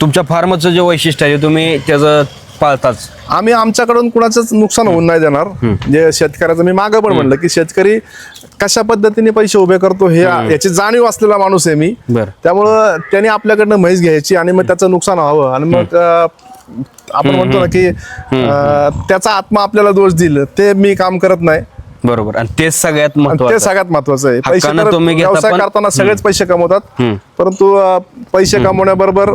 तुमच्या फार्मचं जे वैशिष्ट्य आहे तुम्ही त्याचं पाळताच. आम्ही आमच्याकडून कुणाचंच नुकसान होऊन नाही देणार. जे शेतकऱ्याचं मी मागं पण म्हणलं की शेतकरी कशा पद्धतीने पैसे उभे करतो हे याची जाणीव असलेला माणूस आहे मी. बरं. त्यामुळं त्याने आपल्याकडनं म्हैस घ्यायची आणि मग त्याचं नुकसान व्हावं आणि मग आपण म्हणतो ना की त्याचा आत्मा आपल्याला दोष दिल ते मी काम करत नाही. बरोबर. आणि तेच सगळ्यात आणि महत्त्वाचं. ते सगळ्यात महत्वाचं आहे. पैसे हक्कानं तर तुम्ही घेता व्यवसाय पण- करताना सगळेच पैसे कमवतात, परंतु पैसे कमवण्याबरोबर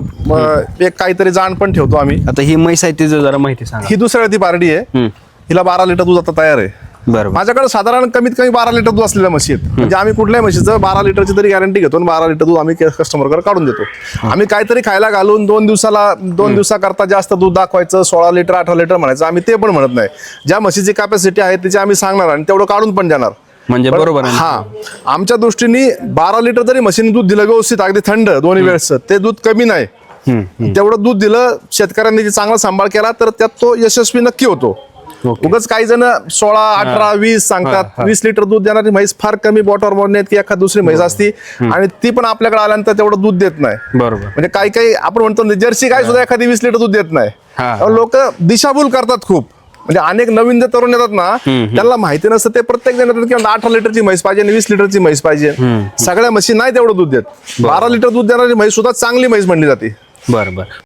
एक काहीतरी जाण पण ठेवतो आम्ही. आता ही म्हैस आहे तिचं जरा माहिती सांगा. ही दुसऱ्या ती पारडी आहे. हिला 12 लिटर दूध आता तयार आहे. बरोबर. माझ्याकडे साधारण कमीत कमी 12 लिटर दूध असलेल्या म्हशी आहेत. म्हणजे आम्ही कुठल्याही म्हशीचं 12 लिटरची तरी गॅरंटी घेतो आणि 12 लिटर दूध आम्ही कस्टमरकडे काढून देतो. आम्ही काहीतरी खायला घालून 2 दिवसाकरता जास्त दूध दाखवायचं 16 लिटर 18 लिटर म्हणायचं आम्ही ते पण म्हणत नाही. ज्या म्हशीची कॅपॅसिटी आहे त्याची आम्ही सांगणार आणि तेवढं काढून पण देणार. म्हणजे बरोबर आहे. हा, आमच्या दृष्टीने 12 लिटर जरी म्हशीने दूध दिलं व्यवस्थित अगदी थंड दोन्ही वेळेस ते दूध कमी नाही. तेवढं दूध दिलं शेतकऱ्यांनी जे चांगला सांभाळ केला तर त्यात तो यशस्वी नक्की होतो. उगाच काही जण 16, 18, 20 सांगतात. 20 लिटर दूध देणारी म्हैस फार कमी बोटावर मोडण्यात की एखाद दुसरी म्हैस असती आणि ती पण आपल्याकडे आल्यानंतर तेवढं दूध देत नाही. बरोबर. म्हणजे काही आपण म्हणतो जर्सी गाय सुद्धा एखादी 20 लिटर दूध देत नाही. लोक दिशाभूल करतात खूप. म्हणजे अनेक नवीन जे तरुण येतात ना त्यांना माहिती नसतं ते प्रत्येक जण येतात की 18 लिटरची म्हैस पाहिजे आणि 20 लिटरची म्हैस पाहिजे. सगळ्या म्हशी नाही तेवढं दूध देत. 12 लिटर दूध देणारी म्हैस सुद्धा चांगली म्हैस म्हणली जाते. बरोबर.